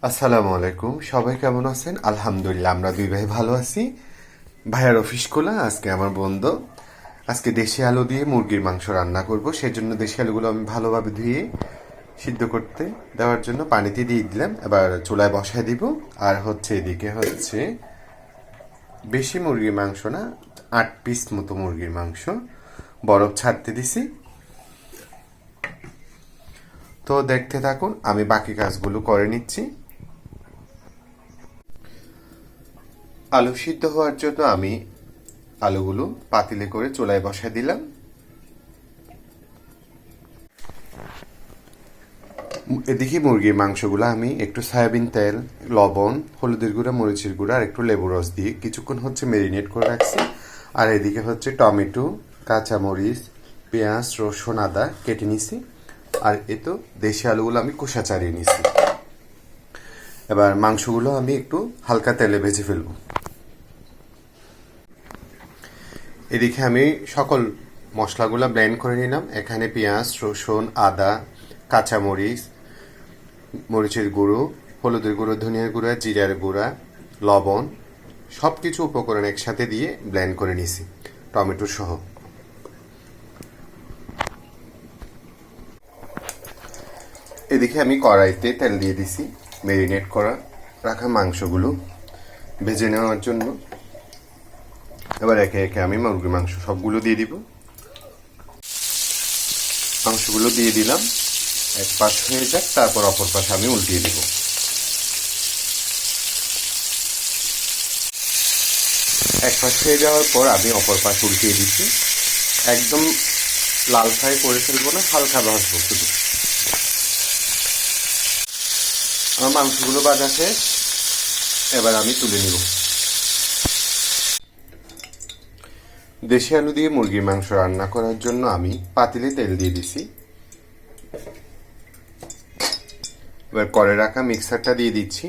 আসসালামু আলাইকুম, সবাই কেমন আছেন? আলহামদুলিল্লাহ, আমরা দুই ভাই ভালো আছি। ভাইয়ার অফিস খোলা। আজকে আমার বন্ধ। আজকে দেশি আলু দিয়ে মুরগির মাংস রান্না করব। সেজন্য দেশি আলুগুলো আমি ভালোভাবে ধুয়ে সিদ্ধ করতে দেওয়ার জন্য পানিতে দিয়ে দিলাম। এবার চুলায় বসায় দিব। আর এদিকে বেশি মুরগির মাংস না, 8 পিস মতো মুরগির মাংস বরফ ছাড়তে দিছি। তো দেখতে থাকুন, আমি বাকি কাজগুলো করে নিচ্ছি। আলু সিদ্ধ হওয়ার জন্য আমি আলুগুলো পাতিলে করে চুলায় বসায় দিলাম। এদিকে মুরগির মাংসগুলো আমি একটু সয়াবিন তেল, লবণ, হলুদের গুঁড়া, মরিচের গুঁড়া আর একটু লেবু রস দিয়ে কিছুক্ষণ ম্যারিনেট করে রাখছি। আর এদিকে টমেটো, কাঁচামরিচ, পেঁয়াজ, রসুন, আদা কেটে নিছি। আর দেশি আলুগুলো আমি কষা চাড়িয়ে নিছি। এবার মাংসগুলো আমি একটু হালকা তেলে ভেজে ফেলবো। এদিকে আমি সকল মশলাগুলো ব্লেন্ড করে নিলাম। এখানে পেঁয়াজ, রসুন, আদা, কাঁচামরিচ, মরিচের গুঁড়ো, হলুদের গুঁড়ো, ধনিয়ার গুঁড়া, জিরার গুঁড়া, লবণ সব কিছু উপকরণ একসাথে দিয়ে ব্লেন্ড করে নিছি টমেটো সহ। এদিকে আমি কড়াইতে তেল দিয়ে দিছি ম্যারিনেট করা রাখা মাংসগুলো ভেজে নেওয়ার জন্য। এবার একে একে আমি মুরগির মাংস সবগুলো দিয়ে দিব। মাংসগুলো দিয়ে দিলাম, এক পাশ হয়ে যাক, তারপর অপর পাশে আমি উল্টিয়ে দিব। এক পাশ হয়ে যাওয়ার পর আমি অপর পাশ উল্টিয়ে দিচ্ছি। একদম লাল ফ্রাই করে ফেলবো না, হালকা ভাজবো শুধু। আমার মাংসগুলো ভাজা শেষ, এবার আমি তুলে নিব। দেশি আলু দিয়ে মুরগির মাংস রান্না করার জন্য আমি পাতিলে তেল দিয়ে দিছি। এবার করে রাখা মিক্সারটা দিয়ে দিচ্ছি।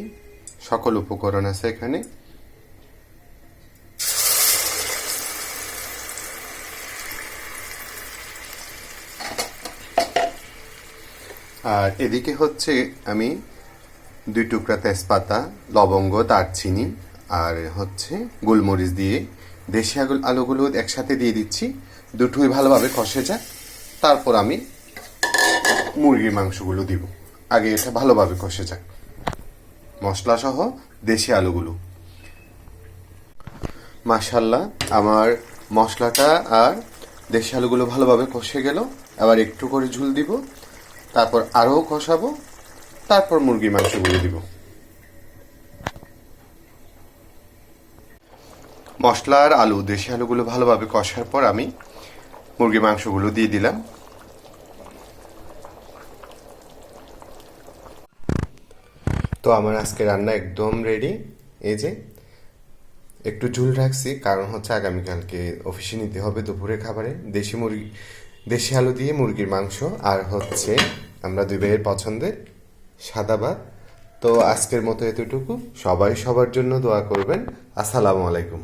সকল উপকরণ আছে এখানে। আর এদিকে আমি 2 টুকরা তেজপাতা, লবঙ্গ, দারচিনি আর গোলমরিচ দিয়ে দেশি আলুগুলো একসাথে দিয়ে দিচ্ছি। দুটোই ভালোভাবে কষে যাক, তারপর আমি মুরগির মাংসগুলো দিব। আগে এটা ভালোভাবে কষে যাক, মশলা সহ দেশি আলুগুলো। মাশাল্লাহ, আমার মশলাটা আর দেশি আলুগুলো ভালোভাবে কষে গেল। আবার একটু করে ঝুল দিব, তারপর আরও কষাবো, তারপর মুরগির মাংসগুলো দিব। মশলা আর আলু, দেশি আলুগুলো ভালোভাবে কষার পর আমি মুরগির মাংসগুলো দিয়ে দিলাম। তো আমার আজকে রান্না একদম রেডি। এই যে একটু ঝুল রাখছি, কারণ আগামীকালকে অফিসে নিতে হবে দুপুরে খাবারে। দেশি আলু দিয়ে মুরগির মাংস আর আমরা দুই ভাইয়ের পছন্দের সাদা ভাত। তো আজকের মতো এতটুকু। সবাই সবার জন্য দোয়া করবেন। আসসালামু আলাইকুম।